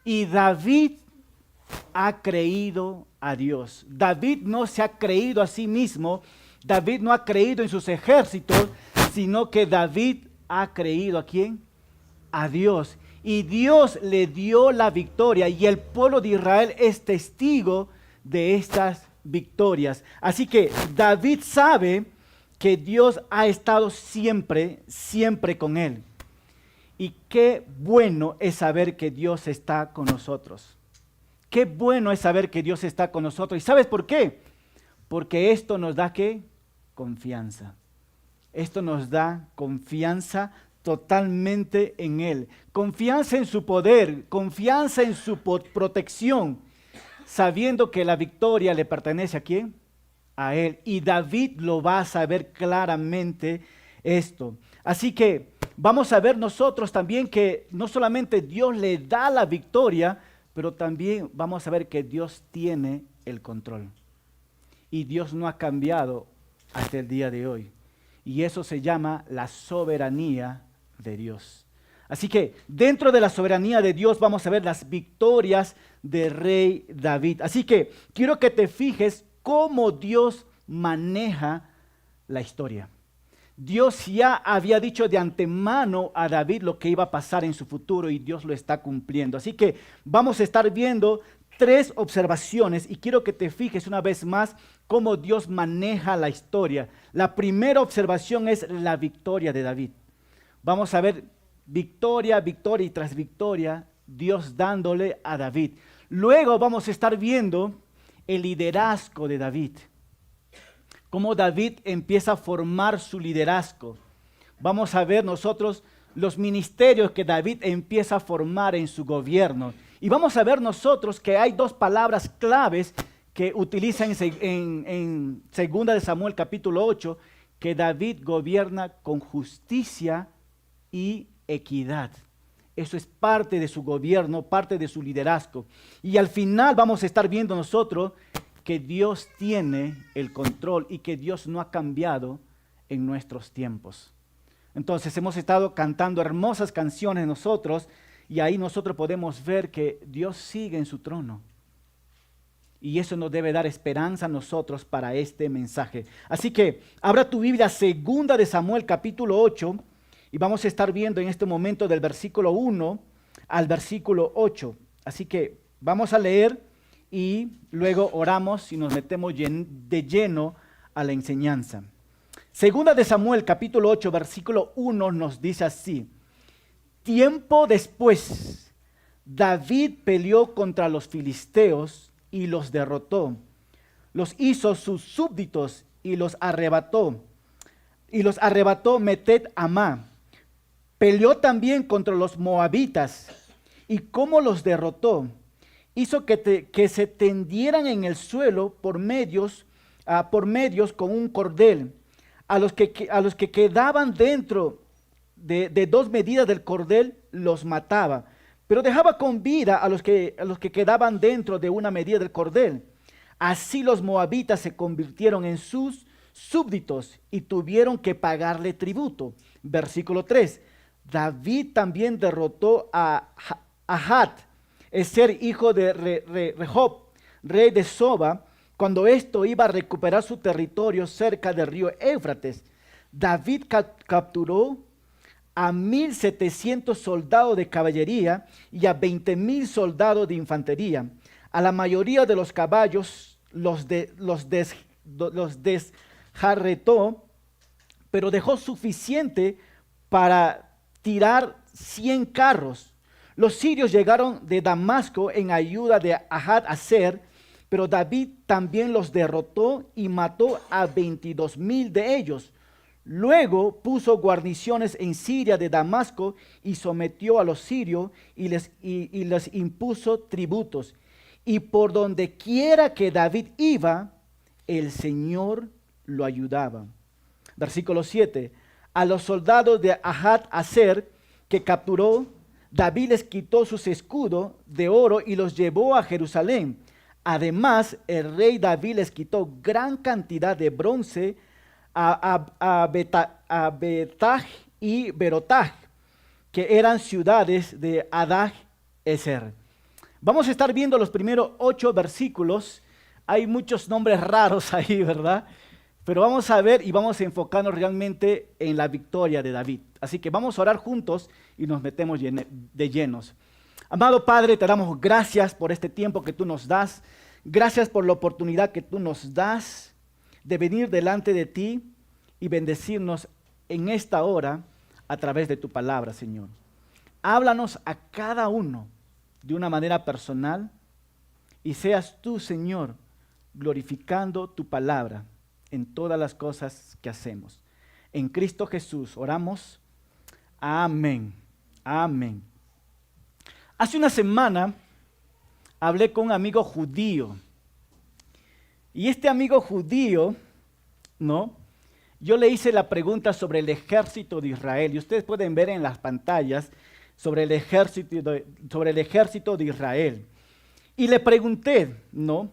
Y David ha creído a Dios. David no se ha creído a sí mismo, David no ha creído en sus ejércitos, sino que David ha creído ¿a quién? A Dios. Y Dios le dio la victoria y el pueblo de Israel es testigo de estas victorias. Así que David sabe que Dios ha estado siempre, siempre con él. Y qué bueno es saber que Dios está con nosotros. Qué bueno es saber que Dios está con nosotros. ¿Y sabes por qué? Porque esto nos da ¿qué? Confianza. Esto nos da confianza totalmente en Él. Confianza en su poder, confianza en su protección, sabiendo que la victoria le pertenece ¿a quién? A Él. Y David lo va a saber claramente esto. Así que vamos a ver nosotros también que no solamente Dios le da la victoria, pero también vamos a ver que Dios tiene el control. Y Dios no ha cambiado hasta el día de hoy. Y eso se llama la soberanía de Dios. Así que dentro de la soberanía de Dios vamos a ver las victorias del rey David. Así que quiero que te fijes cómo Dios maneja la historia. Dios ya había dicho de antemano a David lo que iba a pasar en su futuro y Dios lo está cumpliendo. Así que vamos a estar viendo tres observaciones y quiero que te fijes una vez más cómo Dios maneja la historia. La primera observación es la victoria de David. Vamos a ver victoria, victoria y tras victoria, Dios dándole a David. Luego vamos a estar viendo el liderazgo de David. Cómo David empieza a formar su liderazgo. Vamos a ver nosotros los ministerios que David empieza a formar en su gobierno. Y vamos a ver nosotros que hay dos palabras claves que utiliza en 2 de Samuel capítulo 8, que David gobierna con justicia y equidad. Eso es parte de su gobierno, parte de su liderazgo. Y al final vamos a estar viendo nosotros que Dios tiene el control y que Dios no ha cambiado en nuestros tiempos. Entonces hemos estado cantando hermosas canciones nosotros y ahí nosotros podemos ver que Dios sigue en su trono. Y eso nos debe dar esperanza a nosotros para este mensaje. Así que abra tu Biblia, 2 de Samuel capítulo 8, y vamos a estar viendo en este momento del versículo 1 al versículo 8. Así que vamos a leer y luego oramos y nos metemos de lleno a la enseñanza. 2 de Samuel capítulo 8, versículo 1 nos dice así: tiempo después, David peleó contra los filisteos y los derrotó. Los hizo sus súbditos y los arrebató. Y los arrebató Metet Amá. Peleó también contra los moabitas. ¿Y cómo los derrotó? Hizo que se tendieran en el suelo por medios con un cordel. A los que quedaban dentro de 2 medidas del cordel los mataba, pero dejaba con vida a los que quedaban dentro de 1 medida del cordel. Así los moabitas se convirtieron en sus súbditos y tuvieron que pagarle tributo. Versículo 3. David también derrotó a Ahat, Ezer, hijo de Rehob, rey de Soba, cuando esto iba a recuperar su territorio cerca del río Éufrates. David capturó a 1,700 soldados de caballería y a 20,000 soldados de infantería. A la mayoría de los caballos los desjarretó, pero dejó suficiente para tirar 100 carros. Los sirios llegaron de Damasco en ayuda de Hadad-Ezer, pero David también los derrotó y mató a 22,000 de ellos. Luego puso guarniciones en Siria de Damasco y sometió a los sirios y les impuso tributos. Y por donde quiera que David iba, el Señor lo ayudaba. Versículo 7. A los soldados de Hadad-Ezer que capturó, David les quitó sus escudos de oro y los llevó a Jerusalén. Además, el rey David les quitó gran cantidad de bronce a Betaj y Berotaj, que eran ciudades de Hadad-Ezer. Vamos a estar viendo los primeros 8 versículos. Hay muchos nombres raros ahí, ¿verdad? Pero vamos a ver y vamos a enfocarnos realmente en la victoria de David. Así que vamos a orar juntos y nos metemos de llenos. Amado Padre, te damos gracias por este tiempo que tú nos das. Gracias por la oportunidad que tú nos das de venir delante de ti y bendecirnos en esta hora a través de tu palabra, Señor. Háblanos a cada uno de una manera personal y seas tú, Señor, glorificando tu palabra en todas las cosas que hacemos. En Cristo Jesús oramos. Amén. Amén. Hace una semana hablé con un amigo judío. Y este amigo judío, ¿no? Yo le hice la pregunta sobre el ejército de Israel. Y ustedes pueden ver en las pantallas sobre el ejército de Israel. Y le pregunté, ¿no?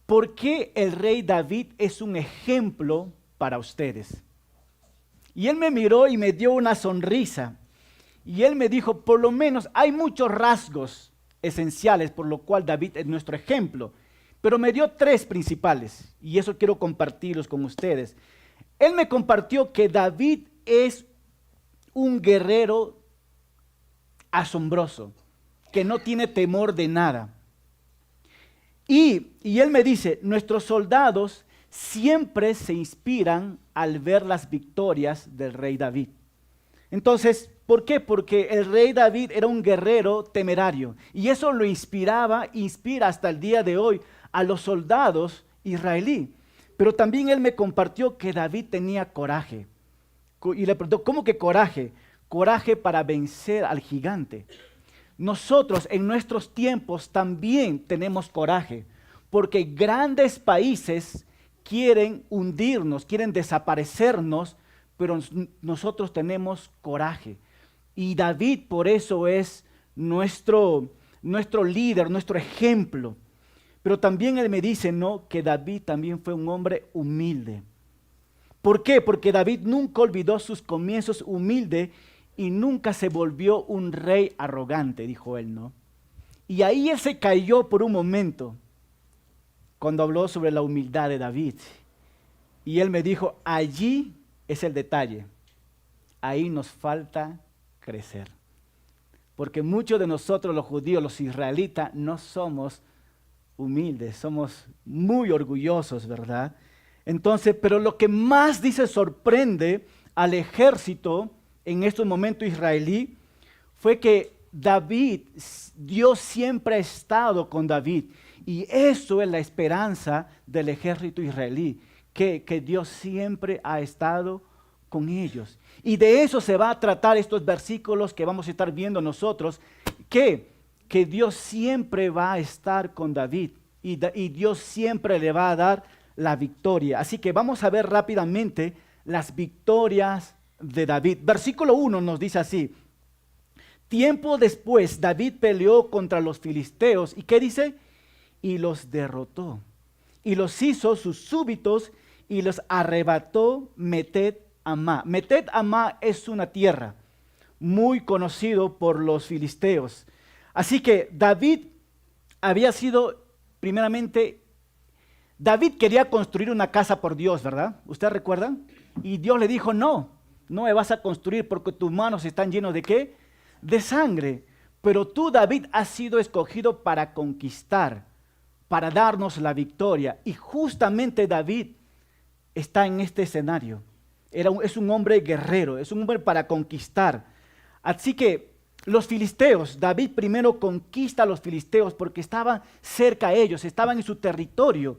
¿Por qué el rey David es un ejemplo para ustedes? Y él me miró y me dio una sonrisa. Y él me dijo, por lo menos hay muchos rasgos esenciales por lo cual David es nuestro ejemplo. Pero me dio 3 principales y eso quiero compartirlos con ustedes. Él me compartió que David es un guerrero asombroso, que no tiene temor de nada. Y él me dice, nuestros soldados siempre se inspiran al ver las victorias del rey David. Entonces, ¿por qué? Porque el rey David era un guerrero temerario y eso lo inspira hasta el día de hoy a los soldados israelíes. Pero también él me compartió que David tenía coraje. Y le preguntó, ¿cómo que coraje? Coraje para vencer al gigante. Nosotros en nuestros tiempos también tenemos coraje, porque grandes países quieren hundirnos, quieren desaparecernos, pero nosotros tenemos coraje. Y David por eso es nuestro líder, nuestro ejemplo. Pero también él me dice, ¿no?, que David también fue un hombre humilde. ¿Por qué? Porque David nunca olvidó sus comienzos humildes y nunca se volvió un rey arrogante, dijo él, ¿no? Y ahí él se cayó por un momento cuando habló sobre la humildad de David. Y él me dijo, allí es el detalle. Ahí nos falta crecer. Porque muchos de nosotros los judíos, los israelitas, no somos humildes, somos muy orgullosos, ¿verdad? Entonces, pero lo que más dice sorprende al ejército en estos momentos israelí fue que Dios siempre ha estado con David. Y eso es la esperanza del ejército israelí, que Dios siempre ha estado con ellos. Y de eso se va a tratar estos versículos que vamos a estar viendo nosotros, que Dios siempre va a estar con David y Dios siempre le va a dar la victoria. Así que vamos a ver rápidamente las victorias de David. Versículo 1 nos dice así: tiempo después David peleó contra los filisteos. ¿Y qué dice? Y los derrotó. Y los hizo sus súbditos y los arrebató Metet Amá. Metet Amá es una tierra muy conocido por los filisteos. Así que David había sido, primeramente, David quería construir una casa por Dios, ¿verdad? ¿Ustedes recuerdan? Y Dios le dijo, no me vas a construir porque tus manos están llenas ¿de qué? De sangre. Pero tú, David, has sido escogido para conquistar, para darnos la victoria. Y justamente David está en este escenario. Es un hombre guerrero, es un hombre para conquistar. Así que los filisteos, David primero conquista a los filisteos porque estaban cerca a ellos, estaban en su territorio.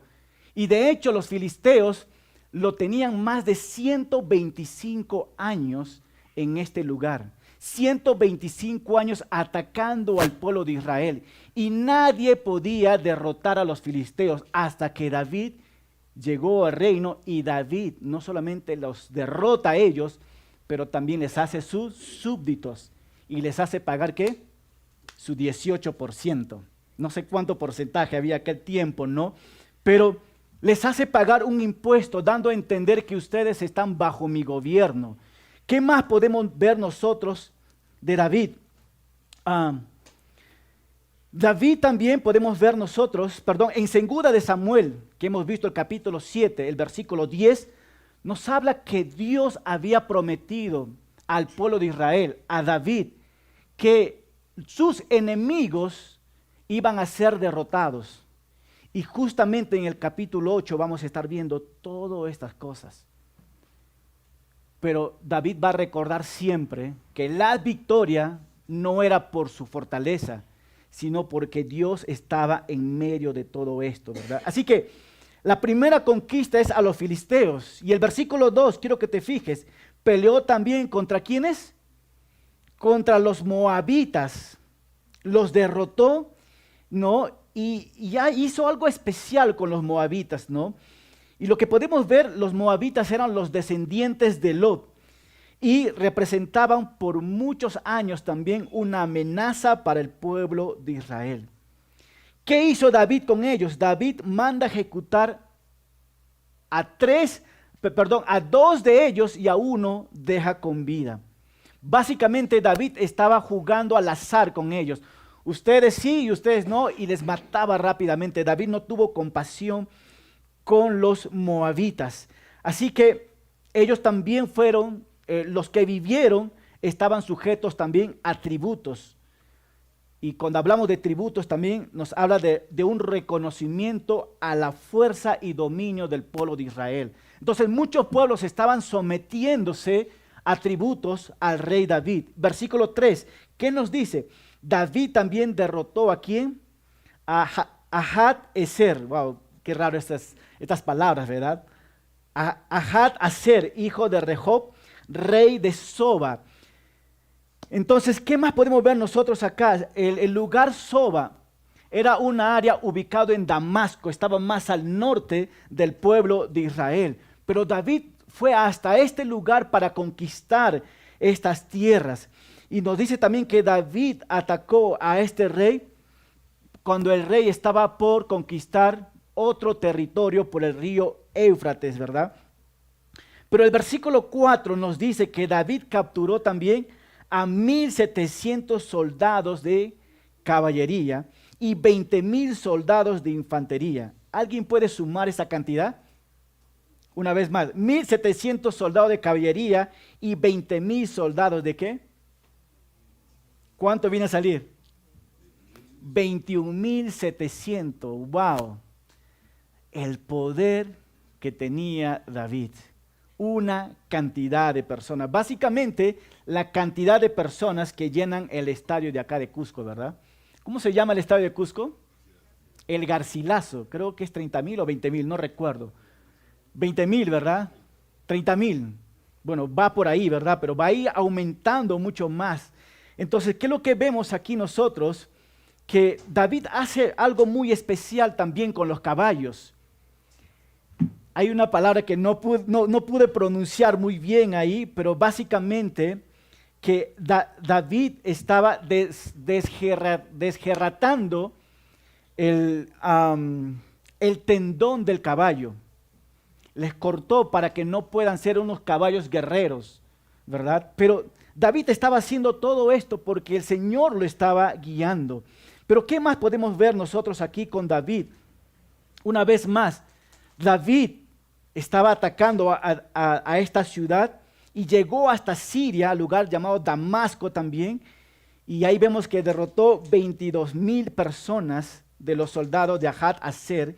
Y de hecho los filisteos lo tenían más de 125 años en este lugar. 125 años atacando al pueblo de Israel. Y nadie podía derrotar a los filisteos hasta que David llegó al reino. Y David no solamente los derrota a ellos, pero también les hace sus súbditos. Y les hace pagar, ¿qué? Su 18%. No sé cuánto porcentaje había aquel tiempo, ¿no? Pero les hace pagar un impuesto, dando a entender que ustedes están bajo mi gobierno. ¿Qué más podemos ver nosotros de David? David también podemos ver nosotros, en 2 de Samuel, que hemos visto el capítulo 7, el versículo 10, nos habla que Dios había prometido al pueblo de Israel, a David, que sus enemigos iban a ser derrotados. Y justamente en el capítulo 8 vamos a estar viendo todas estas cosas. Pero David va a recordar siempre que la victoria no era por su fortaleza, sino porque Dios estaba en medio de todo esto, ¿verdad? Así que la primera conquista es a los filisteos. Y el versículo 2, quiero que te fijes, peleó también contra ¿quiénes? Contra los moabitas. Los derrotó, ¿no? Y ya hizo algo especial con los moabitas, ¿no? Y lo que podemos ver, los moabitas eran los descendientes de Lot y representaban por muchos años también una amenaza para el pueblo de Israel. ¿Qué hizo David con ellos? David manda ejecutar a 2 de ellos y a 1 deja con vida. Básicamente David estaba jugando al azar con ellos. Ustedes sí y ustedes no, y les mataba rápidamente. David no tuvo compasión con los moabitas. Así que ellos también fueron, los que vivieron, estaban sujetos también a tributos. Y cuando hablamos de tributos también nos habla de un reconocimiento a la fuerza y dominio del pueblo de Israel. Entonces muchos pueblos estaban sometiéndose a tributos al rey David. Versículo 3, ¿qué nos dice? David también derrotó ¿a quién? A Hadad-ezer. Wow, qué raro estas palabras, ¿verdad? A Hadad-ezer, hijo de Rehob, rey de Soba. Entonces, ¿qué más podemos ver nosotros acá? El lugar Soba era una área ubicada en Damasco, estaba más al norte del pueblo de Israel. Pero David fue hasta este lugar para conquistar estas tierras. Y nos dice también que David atacó a este rey cuando el rey estaba por conquistar otro territorio por el río Éufrates, ¿verdad? Pero el versículo 4 nos dice que David capturó también a 1,700 soldados de caballería y 20,000 soldados de infantería. ¿Alguien puede sumar esa cantidad? Una vez más, 1,700 soldados de caballería y 20,000 soldados de ¿qué? ¿Cuánto viene a salir? 21,700. ¡Wow! El poder que tenía David. Una cantidad de personas. Básicamente, la cantidad de personas que llenan el estadio de acá de Cusco, ¿verdad? ¿Cómo se llama el estadio de Cusco? El Garcilaso. Creo que es 30,000 o 20,000, no recuerdo. 20,000, ¿verdad? 30,000. Bueno, va por ahí, ¿verdad? Pero va a ir aumentando mucho más. Entonces, ¿qué es lo que vemos aquí nosotros? Que David hace algo muy especial también con los caballos. Hay una palabra que no pude pronunciar muy bien ahí, pero básicamente que David estaba desjerratando el tendón del caballo. Les cortó para que no puedan ser unos caballos guerreros, ¿verdad? Pero David estaba haciendo todo esto porque el Señor lo estaba guiando. Pero ¿qué más podemos ver nosotros aquí con David? Una vez más, David estaba atacando a esta ciudad y llegó hasta Siria, lugar llamado Damasco también, y ahí vemos que derrotó 22,000 personas de los soldados de Hadad-ezer.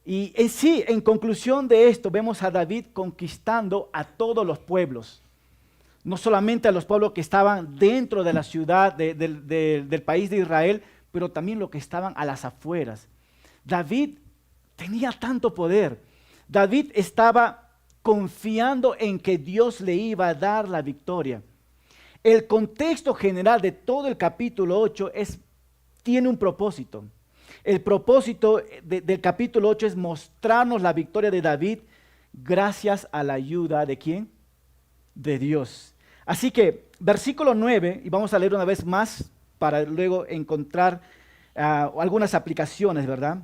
Y en conclusión de esto, vemos a David conquistando a todos los pueblos, no solamente a los pueblos que estaban dentro de la ciudad del país de Israel, pero también los que estaban a las afueras. David tenía tanto poder. David estaba confiando en que Dios le iba a dar la victoria. El contexto general de todo el capítulo 8 tiene un propósito. El propósito del capítulo 8 es mostrarnos la victoria de David gracias a la ayuda ¿de quién? De Dios. Así que versículo 9, y vamos a leer una vez más para luego encontrar algunas aplicaciones, ¿verdad?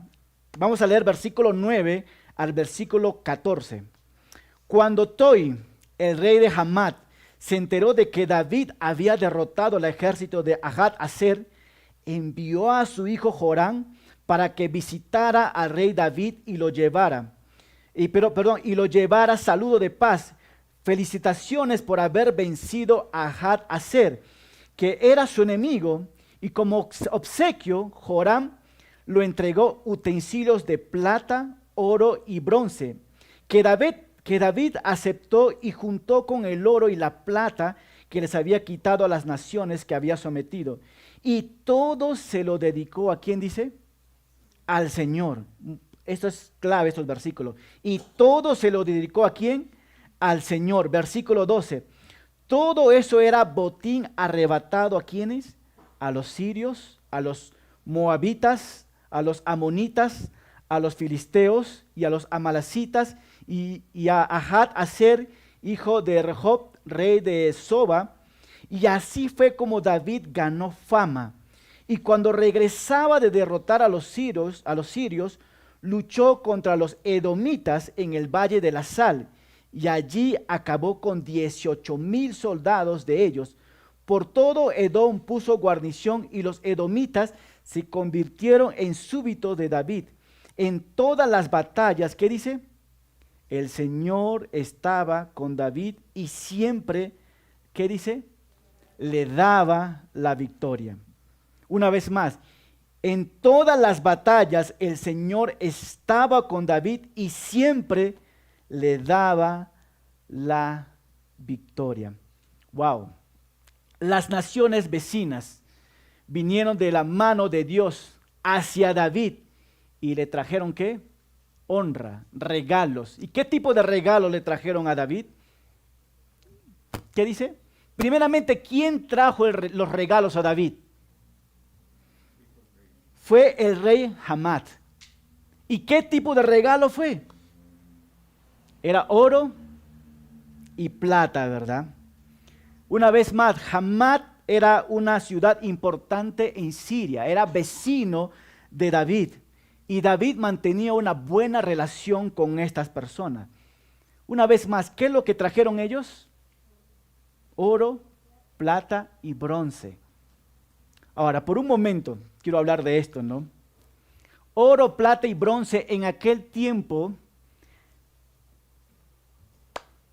Vamos a leer versículo 9 al versículo 14. Cuando Toi, el rey de Hamat, se enteró de que David había derrotado al ejército de Hadad-ezer, envió a su hijo Joram para que visitara al rey David y lo llevara. Y lo llevara saludo de paz. Felicitaciones por haber vencido a Hadad-Aser, que era su enemigo, y como obsequio, Joram lo entregó utensilios de plata, oro y bronce, que David aceptó y juntó con el oro y la plata que les había quitado a las naciones que había sometido. Y todo se lo dedicó, ¿a quién dice? Al Señor. Esto es clave, estos versículos. Y todo se lo dedicó, ¿a quién? Al Señor. Versículo 12. Todo eso era botín arrebatado, ¿a quiénes? A los sirios, a los moabitas, a los amonitas, a los filisteos y a los amalecitas y a Hadad-Aser, hijo de Rehob, rey de Soba. Y así fue como David ganó fama. Y cuando regresaba de derrotar a los sirios, luchó contra los edomitas en el valle de la Sal, y allí acabó con 18,000 soldados de ellos. Por todo Edom puso guarnición, y los edomitas se convirtieron en súbditos de David. En todas las batallas, ¿qué dice? El Señor estaba con David y siempre, ¿qué dice? Le daba la victoria. Una vez más, en todas las batallas el Señor estaba con David y siempre le daba la victoria. Wow. Las naciones vecinas vinieron de la mano de Dios hacia David y le trajeron ¿qué? Honra, regalos. ¿Y qué tipo de regalos le trajeron a David? ¿Qué dice? Primeramente, ¿quién trajo los regalos a David? Fue el rey Hamad. ¿Y qué tipo de regalo fue? Era oro y plata, ¿verdad? Una vez más, Hamad era una ciudad importante en Siria, era vecino de David. Y David mantenía una buena relación con estas personas. Una vez más, ¿qué es lo que trajeron ellos? Oro, plata y bronce. Ahora, por un momento, quiero hablar de esto, ¿no? Oro, plata y bronce en aquel tiempo,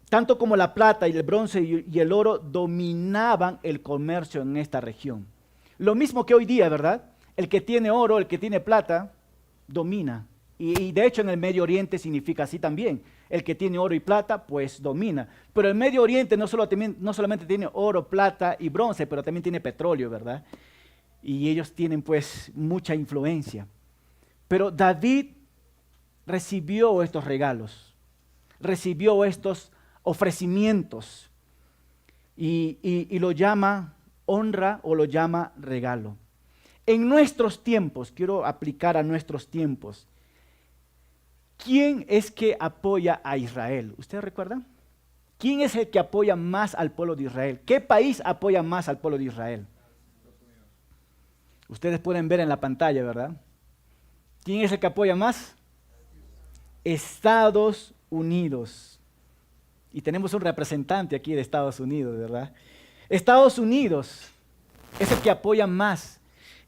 tanto como la plata y el bronce y el oro dominaban el comercio en esta región. Lo mismo que hoy día, ¿verdad? El que tiene oro, el que tiene plata, domina. Y de hecho en el Medio Oriente significa así también. El que tiene oro y plata, pues domina. Pero el Medio Oriente no solamente tiene oro, plata y bronce, pero también tiene petróleo, ¿verdad? Y ellos tienen pues mucha influencia. Pero David recibió estos regalos, recibió estos ofrecimientos y lo llama honra o lo llama regalo. En nuestros tiempos, quiero aplicar a nuestros tiempos, ¿quién es que apoya a Israel? ¿Ustedes recuerdan? ¿Quién es el que apoya más al pueblo de Israel? ¿Qué país apoya más al pueblo de Israel? Ustedes pueden ver en la pantalla, ¿verdad? ¿Quién es el que apoya más? Estados Unidos. Y tenemos un representante aquí de Estados Unidos, ¿verdad? Estados Unidos es el que apoya más.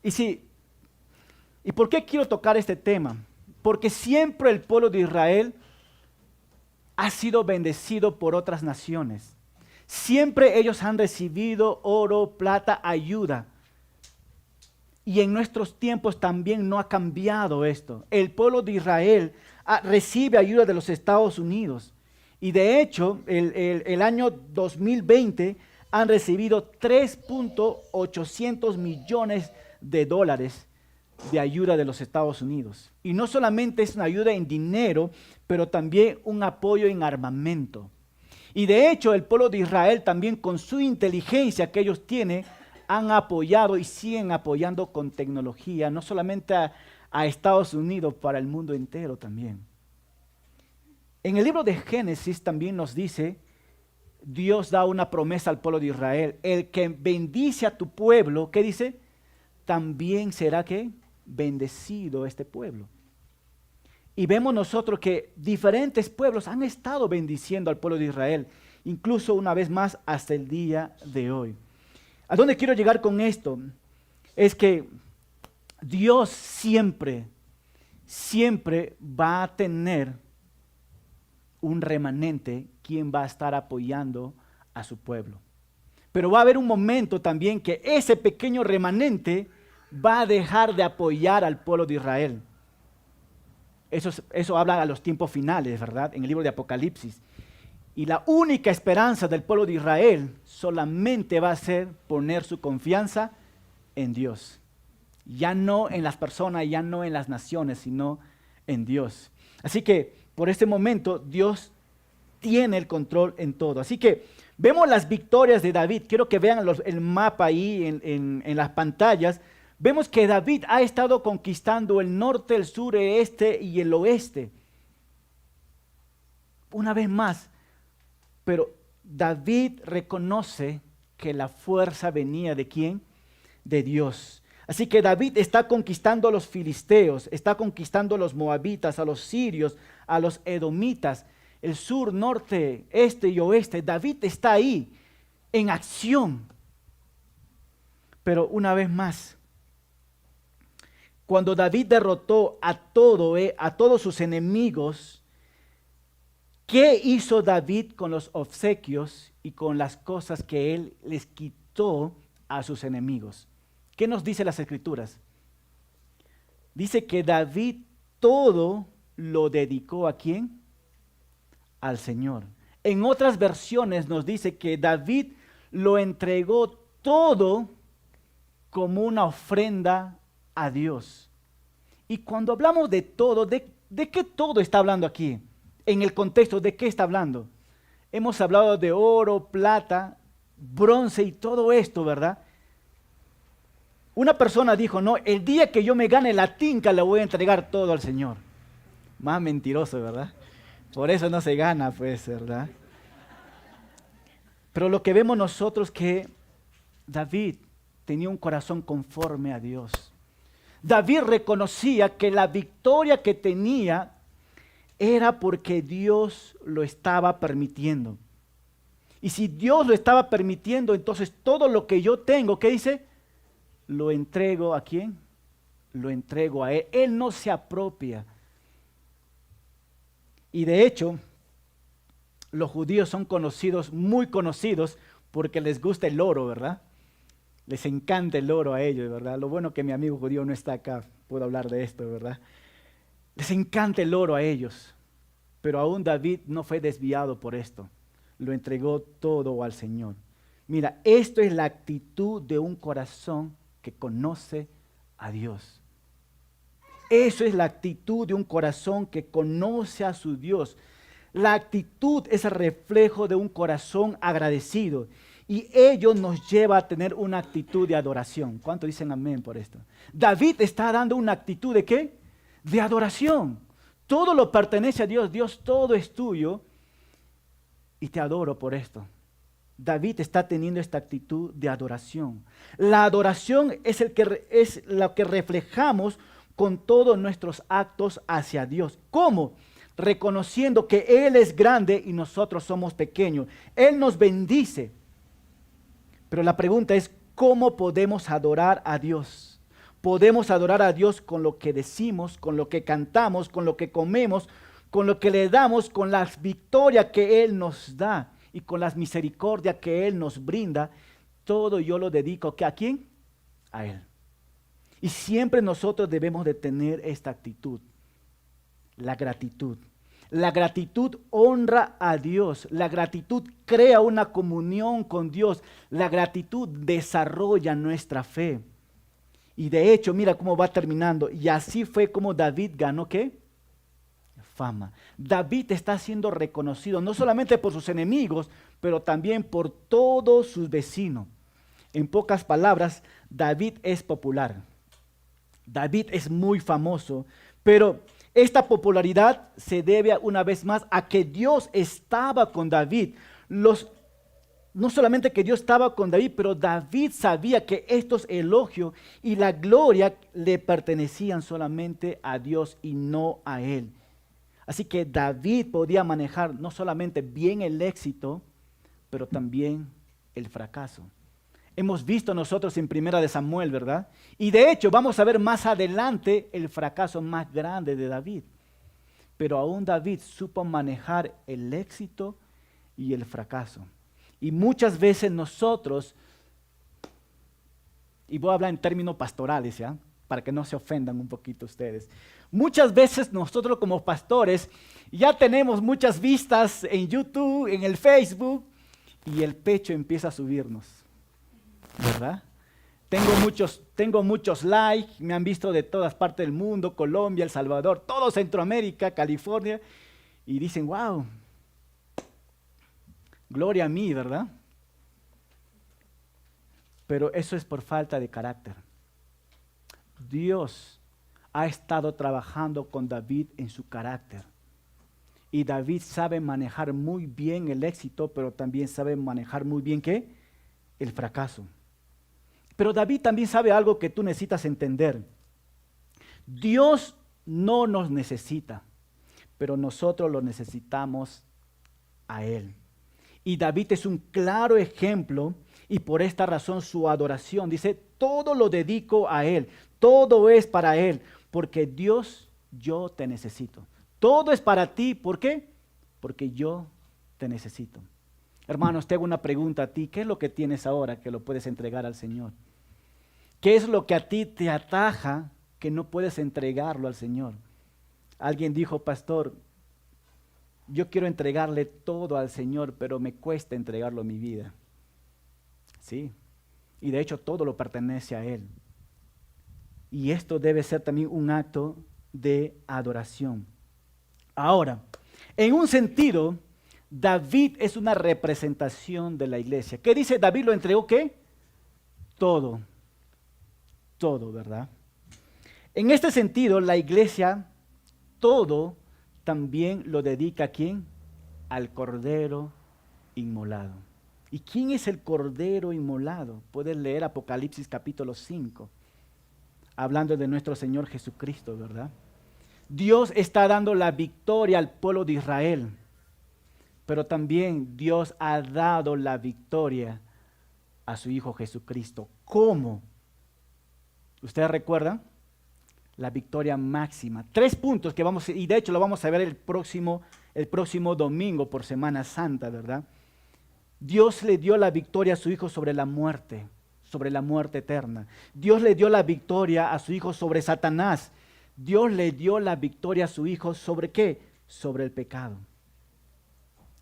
¿Y por qué quiero tocar este tema? Porque siempre el pueblo de Israel ha sido bendecido por otras naciones. Siempre ellos han recibido oro, plata, ayuda. Y en nuestros tiempos también no ha cambiado esto. El pueblo de Israel recibe ayuda de los Estados Unidos. Y de hecho, el año 2020 han recibido 3.800 millones de dólares de ayuda de los Estados Unidos. Y no solamente es una ayuda en dinero, pero también un apoyo en armamento. Y de hecho, el pueblo de Israel también con su inteligencia que ellos tienen, han apoyado y siguen apoyando con tecnología, no solamente a Estados Unidos, para el mundo entero también. En el libro de Génesis también nos dice, Dios da una promesa al pueblo de Israel, el que bendice a tu pueblo, ¿qué dice? También será ¿qué? Bendecido este pueblo. Y vemos nosotros que diferentes pueblos han estado bendiciendo al pueblo de Israel, incluso una vez más hasta el día de hoy. ¿A dónde quiero llegar con esto? Es que Dios siempre, siempre va a tener un remanente quien va a estar apoyando a su pueblo. Pero va a haber un momento también que ese pequeño remanente va a dejar de apoyar al pueblo de Israel. Eso habla a los tiempos finales, ¿verdad? En el libro de Apocalipsis. Y la única esperanza del pueblo de Israel solamente va a ser poner su confianza en Dios. Ya no en las personas, ya no en las naciones, sino en Dios. Así que por este momento Dios tiene el control en todo. Así que vemos las victorias de David. Quiero que vean el mapa ahí en las pantallas. Vemos que David ha estado conquistando el norte, el sur, el este y el oeste. Una vez más, pero David reconoce que la fuerza venía ¿de quién? De Dios. Así que David está conquistando a los filisteos, está conquistando a los moabitas, a los sirios, a los edomitas, el sur, norte, este y oeste. David está ahí en acción. Pero una vez más, cuando David derrotó a todos sus enemigos, ¿qué hizo David con los obsequios y con las cosas que él les quitó a sus enemigos? ¿Qué nos dice las Escrituras? Dice que David todo lo dedicó ¿a quién? Al Señor. En otras versiones nos dice que David lo entregó todo como una ofrenda a Dios. Y cuando hablamos de todo, ¿de qué todo está hablando aquí? En el contexto, ¿de qué está hablando? Hemos hablado de oro, plata, bronce y todo esto, ¿verdad? Una persona dijo, no, el día que yo me gane la tinca le voy a entregar todo al Señor. Más mentiroso, ¿verdad? Por eso no se gana, pues, ¿verdad? Pero lo que vemos nosotros que David tenía un corazón conforme a Dios. David reconocía que la victoria que tenía era porque Dios lo estaba permitiendo. Y si Dios lo estaba permitiendo, entonces todo lo que yo tengo, ¿qué dice? Lo entrego ¿a quién? Lo entrego a Él. Él no se apropia. Y de hecho, los judíos son conocidos, muy conocidos, porque les gusta el oro, ¿verdad? Les encanta el oro a ellos, ¿verdad? Lo bueno que mi amigo judío no está acá, puedo hablar de esto, ¿verdad? Les encanta el oro a ellos, pero aún David no fue desviado por esto. Lo entregó todo al Señor. Mira, esto es la actitud de un corazón que conoce a Dios. Eso es la actitud de un corazón que conoce a su Dios. La actitud es el reflejo de un corazón agradecido y ello nos lleva a tener una actitud de adoración. ¿Cuánto dicen amén por esto? David está dando una actitud ¿de qué? De adoración. Todo lo pertenece a Dios. Dios, todo es tuyo y te adoro por esto. David está teniendo esta actitud de adoración. La adoración es lo que reflejamos con todos nuestros actos hacia Dios. ¿Cómo? Reconociendo que Él es grande y nosotros somos pequeños. Él nos bendice. Pero la pregunta es, ¿cómo podemos adorar a Dios? Podemos adorar a Dios con lo que decimos, con lo que cantamos, con lo que comemos, con lo que le damos, con las victorias que Él nos da y con las misericordias que Él nos brinda. Todo yo lo dedico ¿a quién? A Él. Y siempre nosotros debemos de tener esta actitud, la gratitud. La gratitud honra a Dios, la gratitud crea una comunión con Dios, la gratitud desarrolla nuestra fe. Y de hecho, mira cómo va terminando. Y así fue como David ganó ¿qué? Fama. David está siendo reconocido no solamente por sus enemigos, pero también por todos sus vecinos. En pocas palabras, David es popular. David es muy famoso, pero esta popularidad se debe una vez más a que Dios estaba con David. No solamente que Dios estaba con David, pero David sabía que estos elogios y la gloria le pertenecían solamente a Dios y no a él. Así que David podía manejar no solamente bien el éxito, pero también el fracaso. Hemos visto nosotros en Primera de Samuel, ¿verdad? Y de hecho vamos a ver más adelante el fracaso más grande de David. Pero aún David supo manejar el éxito y el fracaso. Y muchas veces nosotros, y voy a hablar en términos pastorales, ¿ya? Para que no se ofendan un poquito ustedes. Muchas veces nosotros como pastores ya tenemos muchas vistas en YouTube, en el Facebook, y el pecho empieza a subirnos, ¿verdad? Tengo muchos likes, me han visto de todas partes del mundo, Colombia, El Salvador, todo Centroamérica, California, y dicen, wow, gloria a mí, ¿verdad? Pero eso es por falta de carácter. Dios ha estado trabajando con David en su carácter. Y David sabe manejar muy bien el éxito, pero también sabe manejar muy bien ¿qué? El fracaso. Pero David también sabe algo que tú necesitas entender. Dios no nos necesita, pero nosotros lo necesitamos a Él. Y David es un claro ejemplo y por esta razón su adoración, dice, todo lo dedico a Él, todo es para Él, porque Dios, yo te necesito. Todo es para ti, ¿por qué? Porque yo te necesito. Hermanos, te hago una pregunta a ti, ¿qué es lo que tienes ahora que lo puedes entregar al Señor? ¿Qué es lo que a ti te ataja que no puedes entregarlo al Señor? Alguien dijo, pastor, yo quiero entregarle todo al Señor, pero me cuesta entregarlo mi vida. Sí, y de hecho todo lo pertenece a Él. Y esto debe ser también un acto de adoración. Ahora, en un sentido, David es una representación de la iglesia. ¿Qué dice? David lo entregó, ¿qué? Todo, ¿verdad? En este sentido, la iglesia, todo también lo dedica ¿a quién? Al Cordero inmolado. ¿Y quién es el Cordero inmolado? Puedes leer Apocalipsis capítulo 5, hablando de nuestro Señor Jesucristo, ¿verdad? Dios está dando la victoria al pueblo de Israel, pero también Dios ha dado la victoria a su Hijo Jesucristo. ¿Cómo? ¿Ustedes recuerdan? La victoria máxima. 3 puntos que vamos, y de hecho lo vamos a ver el próximo domingo por Semana Santa, ¿verdad? Dios le dio la victoria a su Hijo sobre la muerte eterna. Dios le dio la victoria a su Hijo sobre Satanás. Dios le dio la victoria a su Hijo ¿sobre qué? Sobre el pecado.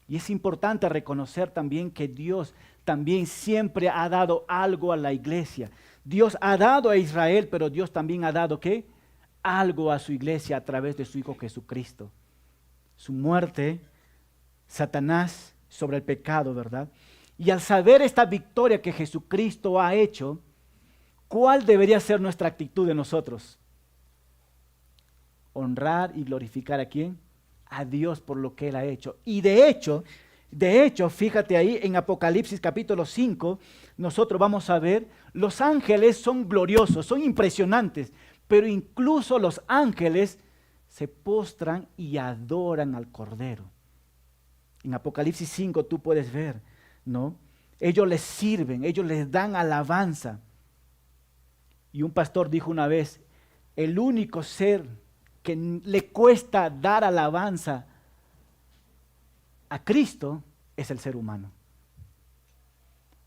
Y es importante reconocer también que Dios también siempre ha dado algo a la iglesia. Dios ha dado a Israel, pero Dios también ha dado ¿qué? Algo a su iglesia a través de su Hijo Jesucristo. Su muerte, Satanás sobre el pecado, ¿verdad? Y al saber esta victoria que Jesucristo ha hecho, ¿cuál debería ser nuestra actitud de nosotros? Honrar y glorificar ¿a quién? A Dios por lo que Él ha hecho. Y de hecho, fíjate ahí en Apocalipsis capítulo 5, nosotros vamos a ver, los ángeles son gloriosos, son impresionantes, pero incluso los ángeles se postran y adoran al Cordero. En Apocalipsis 5 tú puedes ver, ¿no? Ellos les sirven, ellos les dan alabanza. Y un pastor dijo una vez, el único ser que le cuesta dar alabanza a Cristo es el ser humano.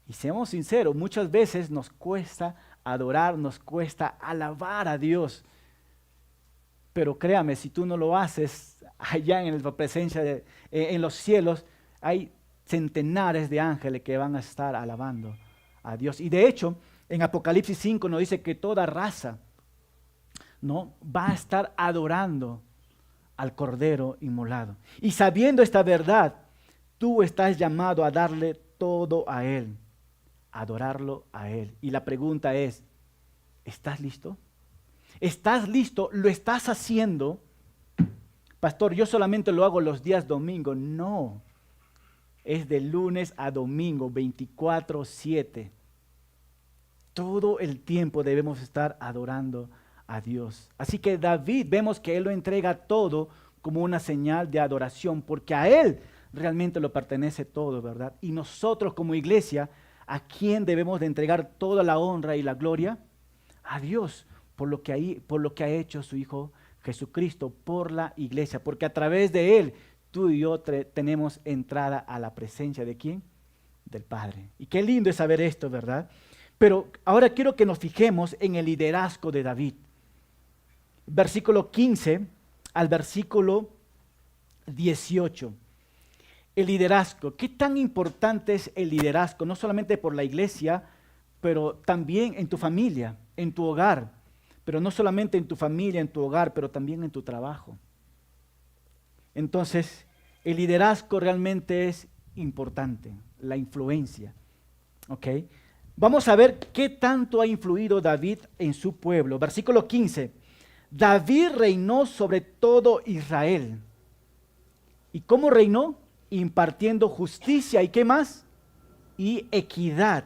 Y seamos sinceros, muchas veces nos cuesta adorar, nos cuesta alabar a Dios. Pero créame, si tú no lo haces, allá en la presencia en los cielos, hay centenares de ángeles que van a estar alabando a Dios. Y de hecho, en Apocalipsis 5 nos dice que toda raza, ¿no? Va a estar adorando al Cordero inmolado. Y sabiendo esta verdad, tú estás llamado a darle todo a Él, adorarlo a Él. Y la pregunta es, ¿estás listo? ¿Estás listo? ¿Lo estás haciendo? Pastor, yo solamente lo hago los días domingos. No, es de lunes a domingo, 24/7. Todo el tiempo debemos estar adorando a Dios. Así que David, vemos que él lo entrega todo como una señal de adoración, porque a él realmente lo pertenece todo, ¿verdad? Y nosotros como iglesia, ¿A quién debemos de entregar toda la honra y la gloria? A Dios, por lo que ha hecho su Hijo Jesucristo por la iglesia, porque a través de Él tú y yo tenemos entrada a la presencia ¿de quién? Del Padre. Y qué lindo es saber esto, ¿verdad? Pero ahora quiero que nos fijemos en el liderazgo de David. Versículo 15 al versículo 18. El liderazgo. ¿Qué tan importante es el liderazgo? No solamente por la iglesia, pero también en tu familia, en tu hogar. Pero no solamente en tu familia, en tu hogar, pero también en tu trabajo. Entonces, el liderazgo realmente es importante, la influencia. ¿Ok? Vamos a ver qué tanto ha influido David en su pueblo. Versículo 15. David reinó sobre todo Israel. ¿Y cómo reinó? Impartiendo justicia y ¿qué más? Y equidad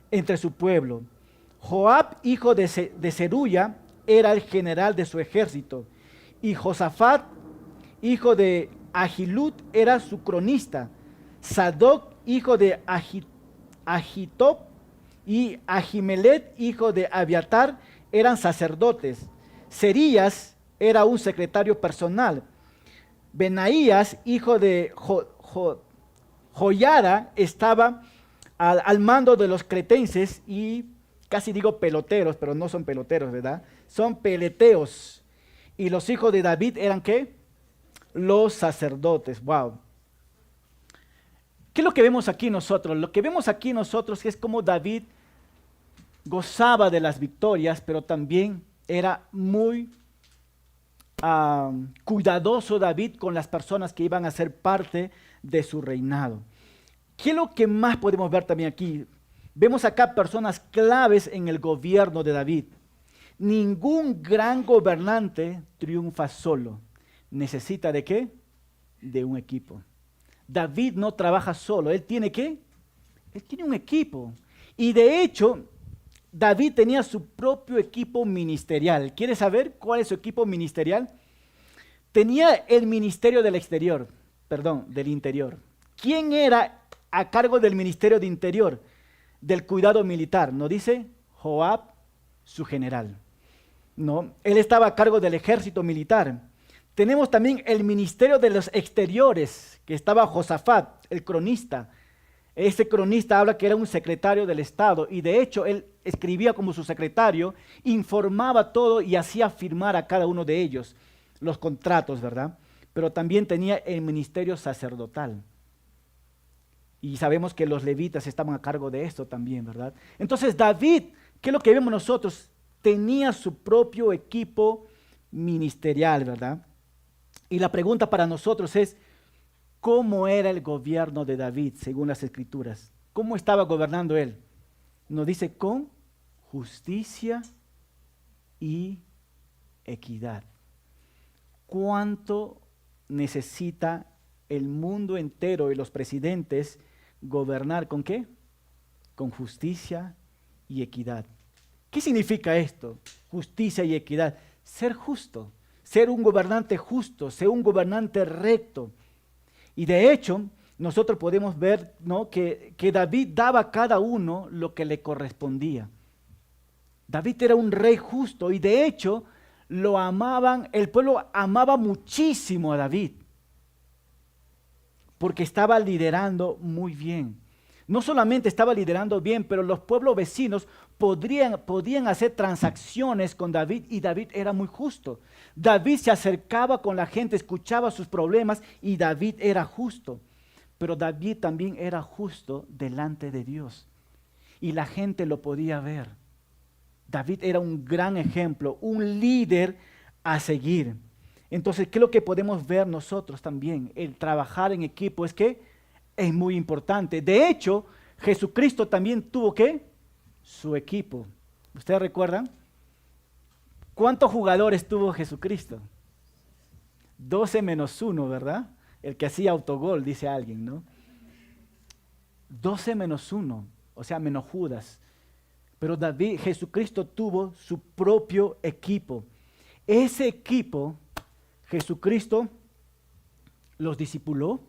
entre su pueblo. Joab, hijo de Zeruya, era el general de su ejército. Y Josafat, hijo de Ahilud, era su cronista. Sadoc, hijo de Ahitob, y Ahimelet, hijo de Abiatar, eran sacerdotes. Serías era un secretario personal. Benaías, hijo de Joyada, estaba al mando de los cretenses y casi digo peloteros, pero no son peloteros, ¿verdad? Son peleteos. Y los hijos de David eran ¿qué? Los sacerdotes. Wow. ¿Qué es lo que vemos aquí nosotros? Lo que vemos aquí nosotros es cómo David gozaba de las victorias, pero también era muy cuidadoso David con las personas que iban a ser parte de su reinado. ¿Qué es lo que más podemos ver también aquí? Vemos acá personas claves en el gobierno de David. Ningún gran gobernante triunfa solo. ¿Necesita de qué? De un equipo. David no trabaja solo. ¿Él tiene qué? Él tiene un equipo. Y de hecho, David tenía su propio equipo ministerial. ¿Quiere saber cuál es su equipo ministerial? Tenía el ministerio del interior. ¿Quién era a cargo del ministerio de interior? Del cuidado militar. ¿No dice? Joab, su general. No, él estaba a cargo del ejército militar. Tenemos también el ministerio de los exteriores, que estaba Josafat, el cronista. Ese cronista habla que era un secretario del Estado y de hecho él escribía como su secretario, informaba todo y hacía firmar a cada uno de ellos los contratos, ¿verdad? Pero también tenía el ministerio sacerdotal. Y sabemos que los levitas estaban a cargo de esto también, ¿verdad? Entonces David, ¿qué es lo que vemos nosotros? Tenía su propio equipo ministerial, ¿verdad? Y la pregunta para nosotros es, ¿cómo era el gobierno de David según las Escrituras? ¿Cómo estaba gobernando él? Nos dice con justicia y equidad. ¿Cuánto necesita el mundo entero y los presidentes gobernar con qué? Con justicia y equidad. ¿Qué significa esto? Justicia y equidad. Ser justo, ser un gobernante justo, ser un gobernante recto. Y de hecho, nosotros podemos ver, ¿no?, que David daba a cada uno lo que le correspondía. David era un rey justo y de hecho lo amaban, el pueblo amaba muchísimo a David porque estaba liderando muy bien. No solamente estaba liderando bien, pero los pueblos vecinos podían hacer transacciones con David y David era muy justo. David se acercaba con la gente, escuchaba sus problemas y David era justo. Pero David también era justo delante de Dios y la gente lo podía ver. David era un gran ejemplo, un líder a seguir. Entonces, ¿qué es lo que podemos ver nosotros también? El trabajar en equipo es que es muy importante. De hecho, Jesucristo también tuvo ¿qué? Su equipo. ¿Ustedes recuerdan? ¿Cuántos jugadores tuvo Jesucristo? 12 menos 1, ¿verdad? El que hacía autogol, dice alguien, ¿no? 12 menos 1, o sea, menos Judas. Pero Jesucristo tuvo su propio equipo. Ese equipo, Jesucristo los discipuló.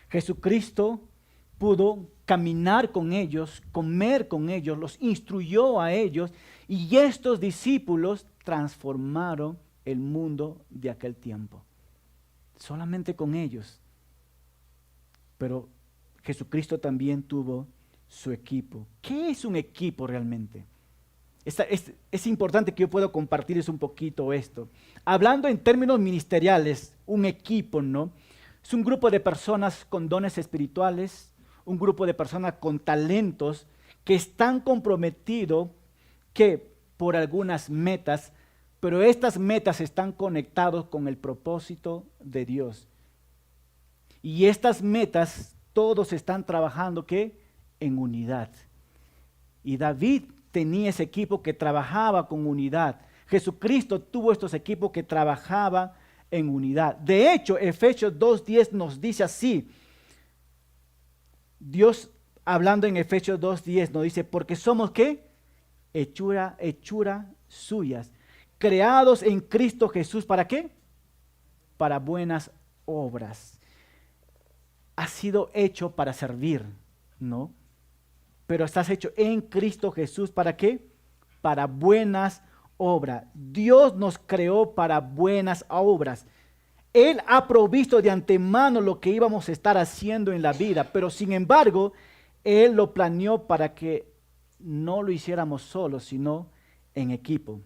Jesucristo pudo caminar con ellos, comer con ellos, los instruyó a ellos, y estos discípulos transformaron el mundo de aquel tiempo. Solamente con ellos. Pero Jesucristo también tuvo su equipo. ¿Qué es un equipo realmente? Es importante que yo pueda compartirles un poquito esto. Hablando en términos ministeriales, un equipo, ¿no? Es un grupo de personas con dones espirituales, un grupo de personas con talentos que están comprometidos por algunas metas, pero estas metas están conectadas con el propósito de Dios. Y estas metas, todos están trabajando en unidad. Y David tenía ese equipo que trabajaba con unidad. Jesucristo tuvo estos equipos que trabajaban en unidad. De hecho, Efesios 2:10 nos dice así. Dios, hablando en Efesios 2:10, nos dice, porque somos hechura suyas, creados en Cristo Jesús, ¿para qué? Para buenas obras. Ha sido hecho para servir, ¿no? Pero estás hecho en Cristo Jesús, ¿para qué? Para buenas obras. Dios nos creó para buenas obras. Él ha provisto de antemano lo que íbamos a estar haciendo en la vida, pero sin embargo, Él lo planeó para que no lo hiciéramos solos, sino en equipo.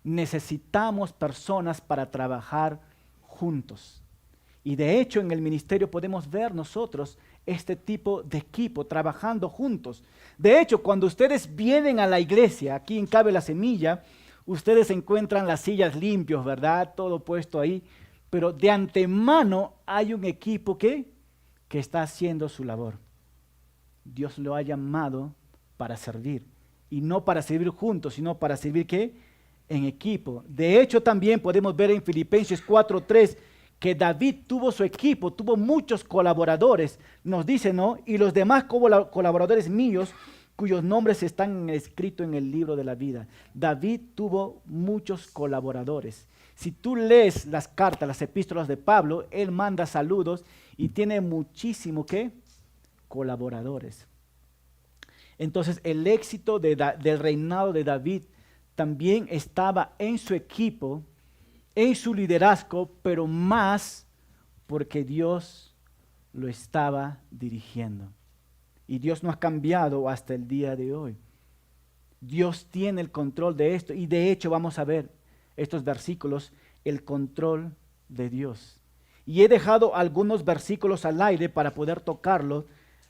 Necesitamos personas para trabajar juntos. Y de hecho, en el ministerio podemos ver nosotros este tipo de equipo trabajando juntos. De hecho, cuando ustedes vienen a la iglesia, aquí en Cabe la Semilla, ustedes encuentran las sillas limpias, ¿verdad? Todo puesto ahí. Pero de antemano hay un equipo que está haciendo su labor. Dios lo ha llamado para servir. Y no para servir juntos, sino para servir en equipo. De hecho, también podemos ver en Filipenses 4:3 que David tuvo su equipo, tuvo muchos colaboradores. Nos dice, ¿no? Y los demás colaboradores míos, cuyos nombres están escritos en el libro de la vida. David tuvo muchos colaboradores. Si tú lees las cartas, las epístolas de Pablo, él manda saludos y tiene muchísimo colaboradores. Entonces el éxito del reinado de David también estaba en su equipo, en su liderazgo, pero más porque Dios lo estaba dirigiendo. Y Dios no ha cambiado hasta el día de hoy. Dios tiene el control de esto y de hecho vamos a ver estos versículos, el control de Dios. Y he dejado algunos versículos al aire para poder tocarlos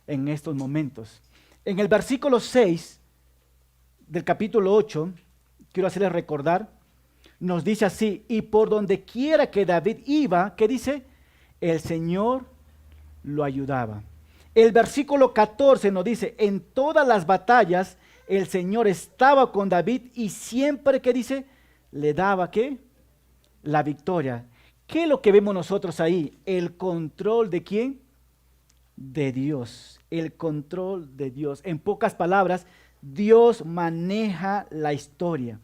en estos momentos. En el versículo 6 del capítulo 8, quiero hacerles recordar, nos dice así, y por donde quiera que David iba, ¿qué dice? El Señor lo ayudaba. El versículo 14 nos dice, en todas las batallas el Señor estaba con David y siempre, ¿qué dice? Le daba, la victoria. ¿Qué es lo que vemos nosotros ahí? El control de ¿quién? De Dios. El control de Dios. En pocas palabras, Dios maneja la historia.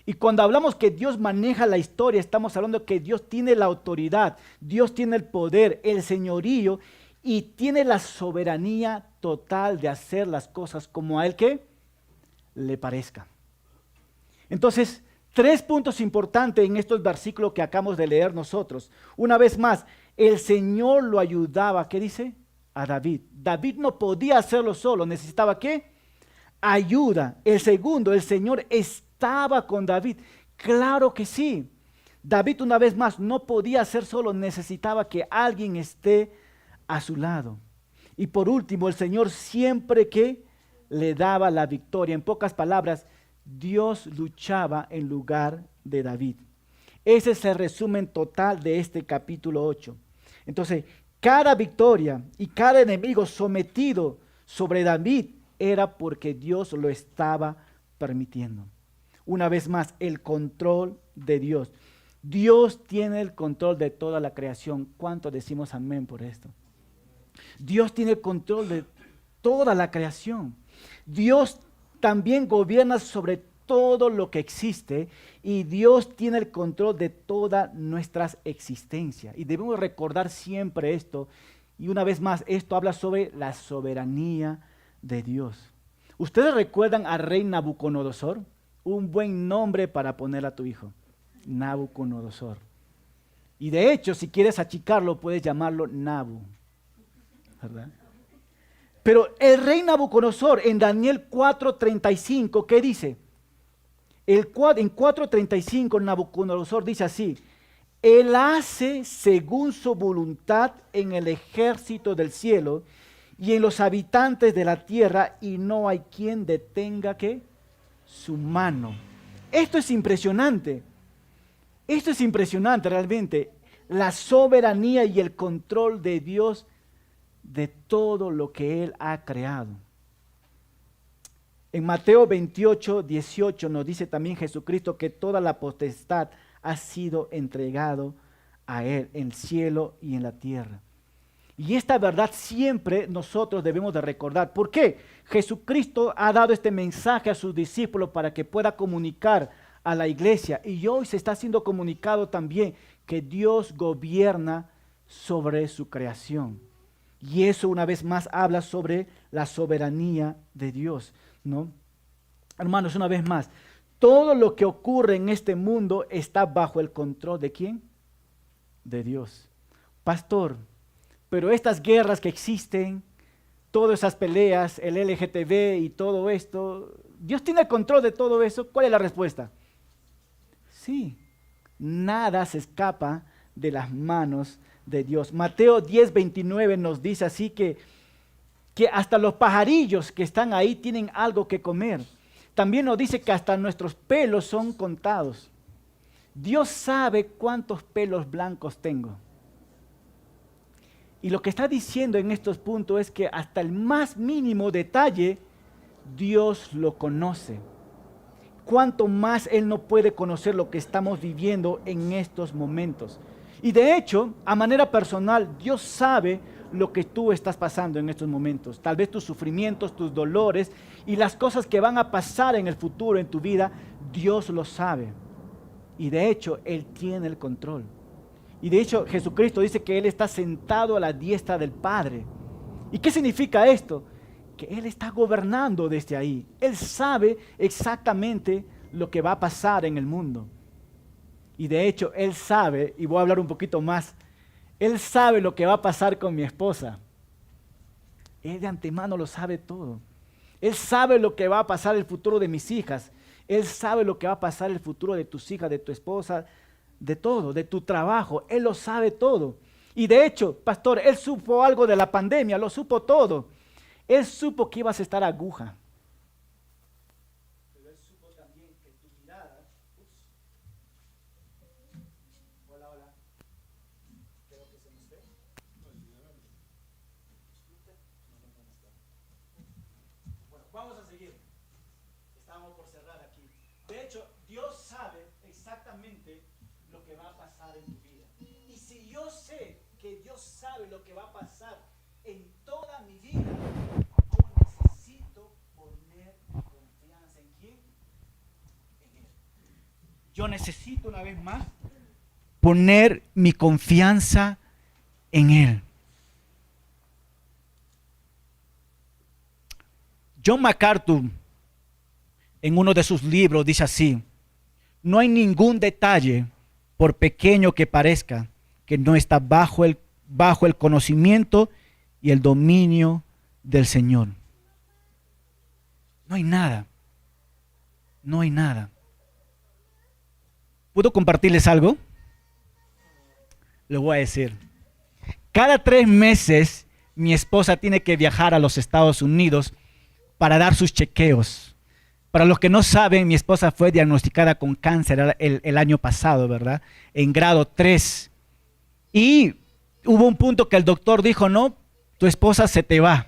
Y cuando hablamos que Dios maneja la historia, estamos hablando que Dios tiene la autoridad, Dios tiene el poder, el señorío y tiene la soberanía total de hacer las cosas como a Él le parezca. Entonces, 3 puntos importantes en estos versículos que acabamos de leer nosotros. Una vez más, el Señor lo ayudaba, ¿qué dice? A David. David no podía hacerlo solo, necesitaba ayuda. El segundo, el Señor estaba con David. Claro que sí. David una vez más no podía hacer solo, necesitaba que alguien esté a su lado. Y por último, el Señor siempre le daba la victoria. En pocas palabras, Dios luchaba en lugar de David. Ese es el resumen total de este capítulo 8. Entonces, cada victoria y cada enemigo sometido sobre David era porque Dios lo estaba permitiendo. Una vez más, el control de Dios. Dios tiene el control de toda la creación. ¿Cuánto decimos amén por esto? Dios tiene el control de toda la creación. Dios también gobierna sobre todo lo que existe y Dios tiene el control de toda nuestra existencia. Y debemos recordar siempre esto, Y una vez más, esto habla sobre la soberanía de Dios. ¿Ustedes recuerdan al rey Nabucodonosor? Un buen nombre para poner a tu hijo, Nabucodonosor. Y de hecho, si quieres achicarlo, puedes llamarlo Nabu, ¿verdad? Pero el rey Nabucodonosor, en Daniel 4:35, ¿qué dice? En 4:35 Nabucodonosor dice así: Él hace según su voluntad en el ejército del cielo y en los habitantes de la tierra, y no hay quien detenga ¿qué? Su mano. Esto es impresionante. Esto es impresionante realmente. La soberanía y el control de Dios de todo lo que Él ha creado. En Mateo 28:18 nos dice también Jesucristo que toda la potestad ha sido entregado a Él en el cielo y en la tierra. Y esta verdad siempre nosotros debemos de recordar. ¿Por qué? Jesucristo ha dado este mensaje a sus discípulos para que pueda comunicar a la iglesia. Y hoy se está siendo comunicado también que Dios gobierna sobre su creación. Y eso una vez más habla sobre la soberanía de Dios, ¿no? Hermanos, una vez más, todo lo que ocurre en este mundo está bajo el control ¿de quién? De Dios. Pastor, pero estas guerras que existen, todas esas peleas, el LGTB y todo esto, ¿Dios tiene el control de todo eso? ¿Cuál es la respuesta? Sí, nada se escapa de las manos de Dios. Mateo 10:29 nos dice así que hasta los pajarillos que están ahí tienen algo que comer. También nos dice que hasta nuestros pelos son contados. Dios sabe cuántos pelos blancos tengo. Y lo que está diciendo en estos puntos es que hasta el más mínimo detalle, Dios lo conoce. Cuánto más Él no puede conocer lo que estamos viviendo en estos momentos. Y de hecho, a manera personal, Dios sabe lo que tú estás pasando en estos momentos. Tal vez tus sufrimientos, tus dolores y las cosas que van a pasar en el futuro en tu vida, Dios lo sabe. Y de hecho, Él tiene el control. Y de hecho, Jesucristo dice que Él está sentado a la diestra del Padre. ¿Y qué significa esto? Que Él está gobernando desde ahí. Él sabe exactamente lo que va a pasar en el mundo. Y de hecho, Él sabe, y voy a hablar un poquito más, Él sabe lo que va a pasar con mi esposa. Él de antemano lo sabe todo. Él sabe lo que va a pasar el futuro de mis hijas. Él sabe lo que va a pasar el futuro de tus hijas, de tu esposa, de todo, de tu trabajo. Él lo sabe todo. Y de hecho, pastor, Él supo algo de la pandemia, lo supo todo. Él supo que ibas a estar aguja. Pero Él supo también que tu mirada... Hola, hola. Creo que se nos ve. Bueno, vamos a seguir. Estamos por cerrar aquí. De hecho, Dios sabe exactamente lo que va a pasar en tu vida. Y si yo sé que Dios sabe lo que va a pasar en toda mi vida, yo necesito poner mi confianza en ¿quién? En Él. Yo necesito una vez más poner mi confianza en Él. John MacArthur, en uno de sus libros, dice así: no hay ningún detalle, por pequeño que parezca, que no está bajo el conocimiento y el dominio del Señor. No hay nada. No hay nada. ¿Puedo compartirles algo? Les voy a decir. Cada 3 meses mi esposa tiene que viajar a los Estados Unidos para dar sus chequeos. Para los que no saben, mi esposa fue diagnosticada con cáncer el año pasado, ¿verdad? En grado 3. Y hubo un punto que el doctor dijo: no, tu esposa se te va.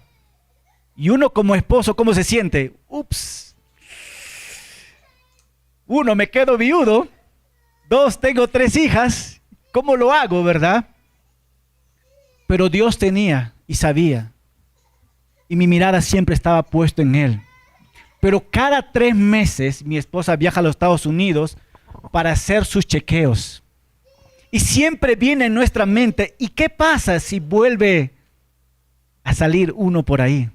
Y uno como esposo, ¿cómo se siente? Ups. 1, me quedo viudo. 2, tengo 3 hijas. ¿Cómo lo hago, verdad? Pero Dios tenía y sabía. Y mi mirada siempre estaba puesta en Él. Pero cada 3 meses mi esposa viaja a los Estados Unidos para hacer sus chequeos. Y siempre viene en nuestra mente: ¿y qué pasa si vuelve a salir uno por ahí.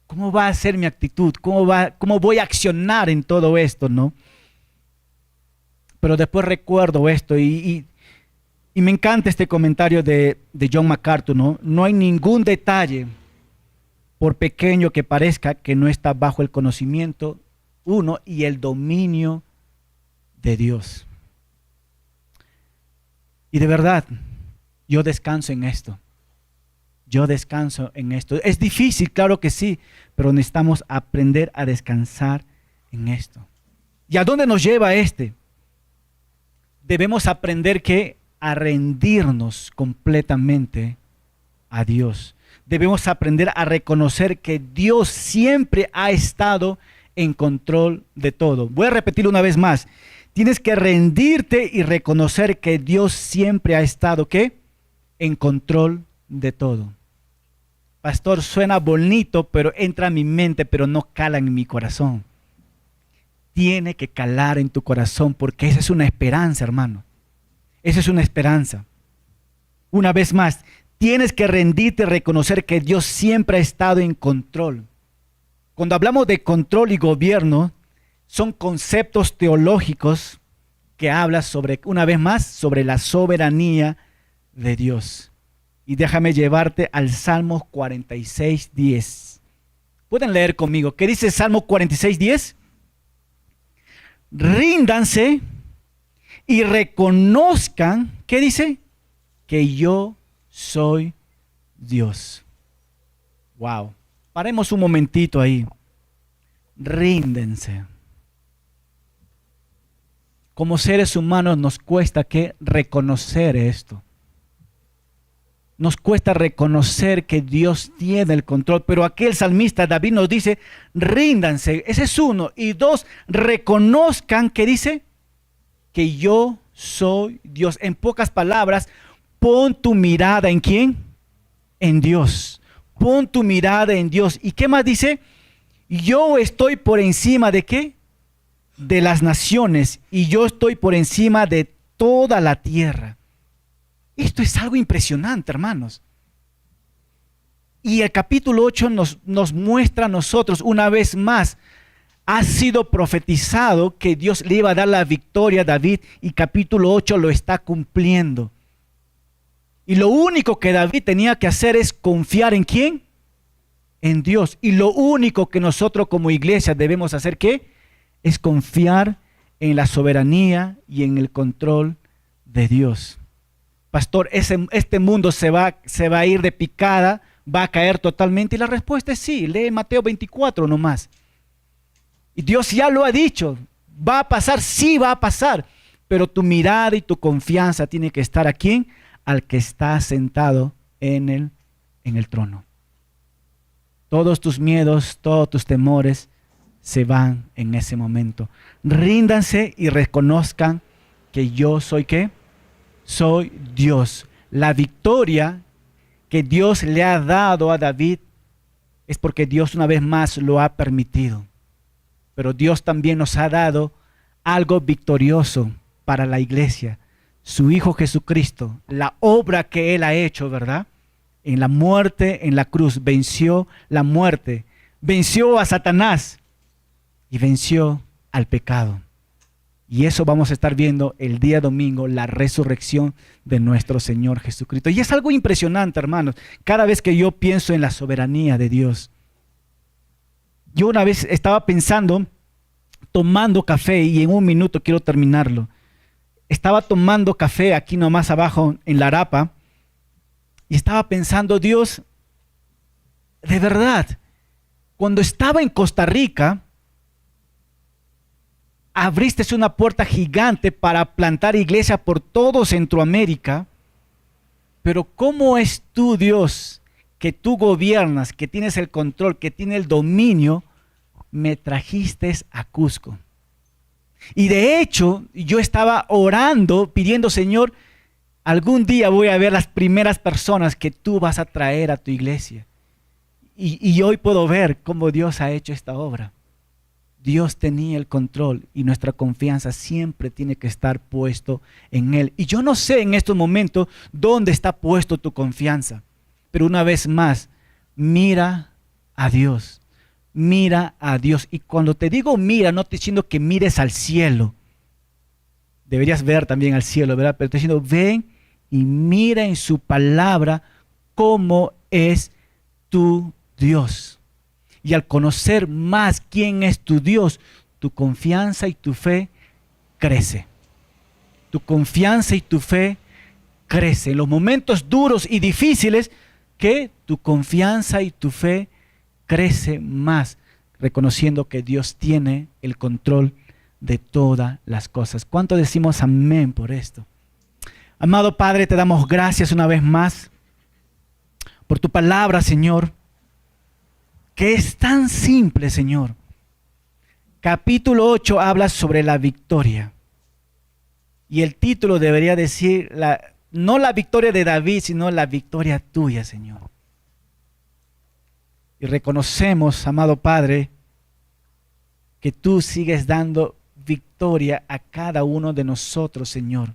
¿Cómo va a ser mi actitud? ¿Cómo voy a accionar en todo esto, no? Pero después recuerdo esto y me encanta este comentario de John MacArthur, ¿no? No hay ningún detalle, por pequeño que parezca, que no está bajo el conocimiento, uno, y el dominio de Dios. Y de verdad, yo descanso en esto. Yo descanso en esto. Es difícil, claro que sí, pero necesitamos aprender a descansar en esto. ¿Y a dónde nos lleva este? Debemos aprender a rendirnos completamente a Dios. Debemos aprender a reconocer que Dios siempre ha estado en control de todo. Voy a repetirlo una vez más. Tienes que rendirte y reconocer que Dios siempre ha estado, ¿qué? En control de todo. Pastor, suena bonito, pero entra a mi mente, pero no cala en mi corazón. Tiene que calar en tu corazón, porque esa es una esperanza, hermano. Esa es una esperanza. Una vez más, tienes que rendirte y reconocer que Dios siempre ha estado en control. Cuando hablamos de control y gobierno, son conceptos teológicos que hablan sobre, una vez más, sobre la soberanía de Dios. Y déjame llevarte al Salmo 46:10. ¿Pueden leer conmigo? ¿Qué dice Salmo 46:10? Ríndanse y reconozcan, ¿qué dice? Que yo soy Dios. Wow. Paremos un momentito ahí. Ríndense. Como seres humanos nos cuesta reconocer esto. Nos cuesta reconocer que Dios tiene el control, pero aquí el salmista David nos dice, ríndanse, ese es uno. Y dos, reconozcan, ¿qué dice? Que yo soy Dios. En pocas palabras, pon tu mirada ¿en quién? En Dios. Pon tu mirada en Dios. ¿Y qué más dice? Yo estoy por encima de ¿qué? De las naciones, y yo estoy por encima de toda la tierra. Esto es algo impresionante, hermanos. Y el capítulo 8 nos muestra a nosotros una vez más. Ha sido profetizado que Dios le iba a dar la victoria a David, y capítulo 8 lo está cumpliendo. Y lo único que David tenía que hacer es confiar ¿en quién? En Dios. Y lo único que nosotros como iglesia debemos hacer, ¿qué? Es confiar en la soberanía y en el control de Dios. Pastor, este mundo se va a ir de picada, va a caer totalmente. Y la respuesta es sí. Lee Mateo 24 nomás. Y Dios ya lo ha dicho. ¿Va a pasar? Sí va a pasar. Pero tu mirada y tu confianza tiene que estar ¿a quién? Al que está sentado en el trono. Todos tus miedos, todos tus temores se van en ese momento. Ríndanse y reconozcan que yo soy ¿qué? Soy Dios. La victoria que Dios le ha dado a David es porque Dios una vez más lo ha permitido. Pero Dios también nos ha dado algo victorioso para la iglesia. Su Hijo Jesucristo, la obra que Él ha hecho, ¿verdad? En la muerte, en la cruz, venció la muerte, venció a Satanás y venció al pecado. Y eso vamos a estar viendo el día domingo, la resurrección de nuestro Señor Jesucristo. Y es algo impresionante, hermanos, cada vez que yo pienso en la soberanía de Dios. Yo una vez estaba pensando, tomando café, y en un minuto quiero terminarlo. Estaba tomando café aquí nomás abajo en La Arapa, y estaba pensando, Dios, de verdad, cuando estaba en Costa Rica, abriste una puerta gigante para plantar iglesia por todo Centroamérica, pero ¿cómo es tú, Dios, que tú gobiernas, que tienes el control, que tienes el dominio, me trajiste a Cusco? Y de hecho, yo estaba orando, pidiendo, Señor, algún día voy a ver las primeras personas que tú vas a traer a tu iglesia. Y hoy puedo ver cómo Dios ha hecho esta obra. Dios tenía el control y nuestra confianza siempre tiene que estar puesto en Él. Y yo no sé en estos momentos dónde está puesto tu confianza. Pero una vez más, mira a Dios. Mira a Dios. Y cuando te digo mira, no te estoy diciendo que mires al cielo. Deberías ver también al cielo, ¿verdad? Pero te estoy diciendo, ven y mira en su palabra cómo es tu Dios. Y al conocer más quién es tu Dios, tu confianza y tu fe crece. Tu confianza y tu fe crece. En los momentos duros y difíciles, que tu confianza y tu fe crece más, reconociendo que Dios tiene el control de todas las cosas. ¿Cuánto decimos amén por esto? Amado Padre, te damos gracias una vez más por tu palabra, Señor, que es tan simple, Señor. Capítulo 8 habla sobre la victoria. Y el título debería decir, no la victoria de David, sino la victoria tuya, Señor. Y reconocemos, amado Padre, que tú sigues dando victoria a cada uno de nosotros, Señor.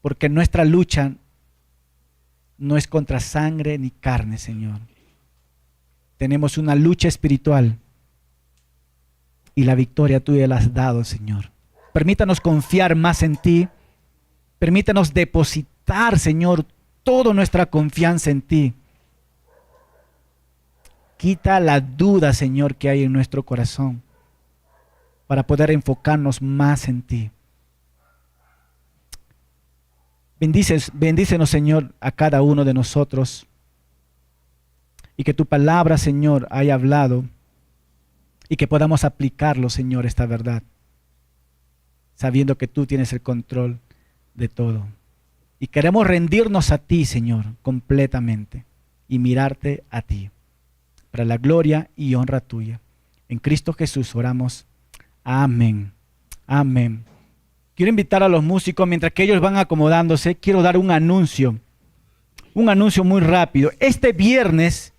Porque nuestra lucha no es contra sangre ni carne, Señor. Tenemos una lucha espiritual y la victoria tuya la has dado, Señor. Permítanos confiar más en ti. Permítanos depositar, Señor, toda nuestra confianza en ti. Quita la duda, Señor, que hay en nuestro corazón para poder enfocarnos más en ti. Bendícenos, Señor, a cada uno de nosotros. Y que tu palabra, Señor, haya hablado. Y que podamos aplicarlo, Señor, esta verdad. Sabiendo que tú tienes el control de todo. Y queremos rendirnos a ti, Señor, completamente. Y mirarte a ti. Para la gloria y honra tuya. En Cristo Jesús oramos. Amén. Amén. Quiero invitar a los músicos, mientras que ellos van acomodándose, quiero dar un anuncio. Un anuncio muy rápido. Este viernes,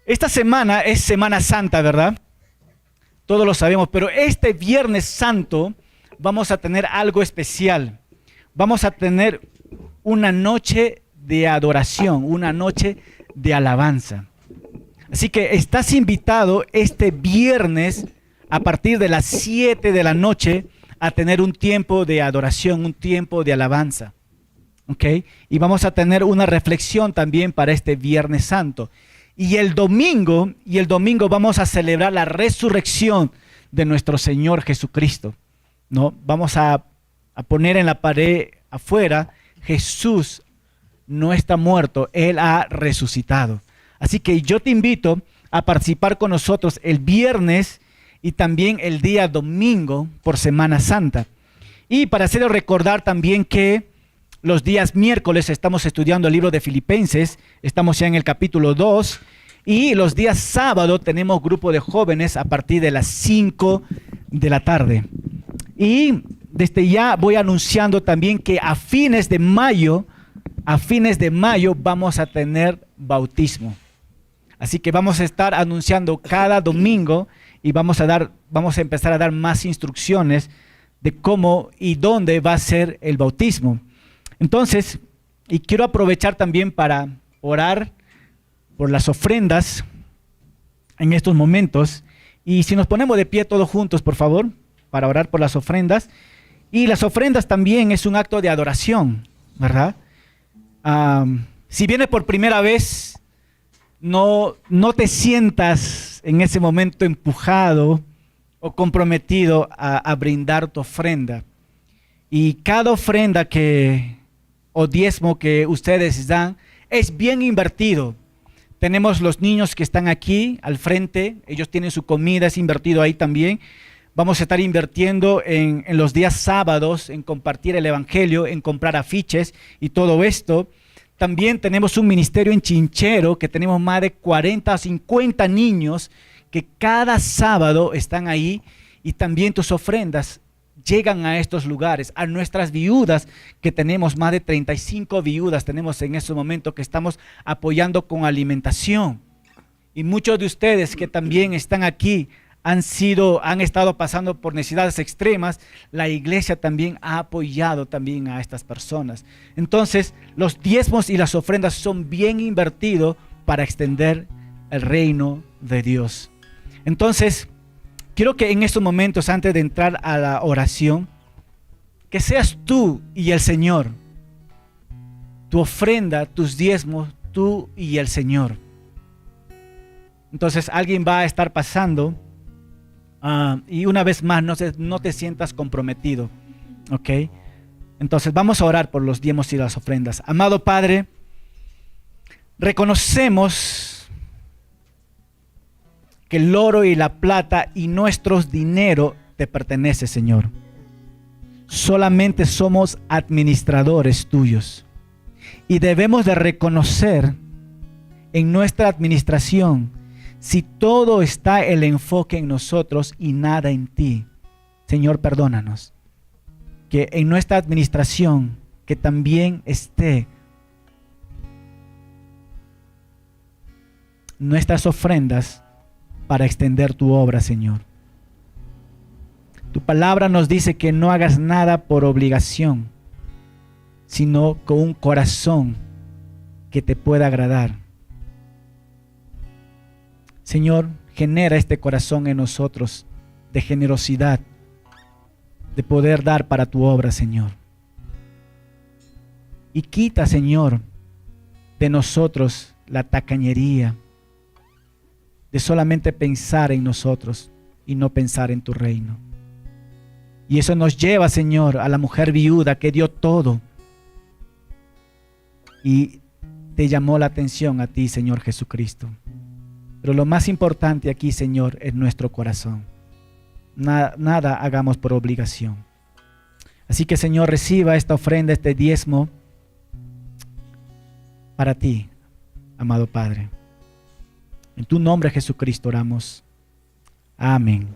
esta semana es Semana Santa, ¿verdad? Todos lo sabemos, pero este Viernes Santo vamos a tener algo especial. Vamos a tener una noche de adoración, una noche de alabanza. Así que estás invitado este viernes a partir de las 7 de la noche a tener un tiempo de adoración, un tiempo de alabanza. ¿Ok? Y vamos a tener una reflexión también para este Viernes Santo. Y el domingo vamos a celebrar la resurrección de nuestro Señor Jesucristo, ¿no? Vamos a poner en la pared afuera, Jesús no está muerto, Él ha resucitado. Así que yo te invito a participar con nosotros el viernes y también el día domingo por Semana Santa. Y para hacerles recordar también que los días miércoles estamos estudiando el libro de Filipenses, estamos ya en el capítulo 2, y los días sábado tenemos grupo de jóvenes a partir de las 5 de la tarde. Y desde ya voy anunciando también que a fines de mayo vamos a tener bautismo. Así que vamos a estar anunciando cada domingo y vamos a empezar a dar más instrucciones de cómo y dónde va a ser el bautismo. Entonces, y quiero aprovechar también para orar por las ofrendas en estos momentos. Y si nos ponemos de pie todos juntos, por favor, para orar por las ofrendas. Y las ofrendas también es un acto de adoración, ¿verdad? Si vienes por primera vez, no te sientas en ese momento empujado o comprometido a brindar tu ofrenda. Y cada ofrenda o diezmo que ustedes dan es bien invertido. Tenemos los niños que están aquí al frente, ellos tienen su comida, es invertido ahí también. Vamos a estar invirtiendo en los días sábados, en compartir el evangelio, en comprar afiches y todo esto. También tenemos un ministerio en Chinchero, que tenemos más de 40 o 50 niños que cada sábado están ahí, y también tus ofrendas llegan a estos lugares, a nuestras viudas, que tenemos más de 35 viudas, tenemos en este momento que estamos apoyando con alimentación. Y muchos de ustedes que también están aquí han estado pasando por necesidades extremas, la iglesia también ha apoyado también a estas personas. Entonces, los diezmos y las ofrendas son bien invertidos para extender el reino de Dios. Entonces, quiero que en estos momentos, antes de entrar a la oración, que seas tú y el Señor, tu ofrenda, tus diezmos, tú y el Señor. Entonces, alguien va a estar pasando. Y una vez más, no te sientas comprometido, ¿ok? Entonces vamos a orar por los diezmos y las ofrendas. Amado Padre, reconocemos que el oro y la plata y nuestros dinero te pertenece, Señor. Solamente somos administradores tuyos y debemos de reconocer en nuestra administración si todo está el enfoque en nosotros y nada en ti. Señor, perdónanos. Que en nuestra administración, que también esté nuestras ofrendas para extender tu obra, Señor. Tu palabra nos dice que no hagas nada por obligación, sino con un corazón que te pueda agradar. Señor, genera este corazón en nosotros de generosidad, de poder dar para tu obra, Señor. Y quita, Señor, de nosotros la tacañería, de solamente pensar en nosotros y no pensar en tu reino. Y eso nos lleva, Señor, a la mujer viuda que dio todo y te llamó la atención a ti, Señor Jesucristo. Pero lo más importante aquí, Señor, es nuestro corazón. Nada hagamos por obligación. Así que, Señor, reciba esta ofrenda, este diezmo para ti, amado Padre. En tu nombre, Jesucristo, oramos. Amén.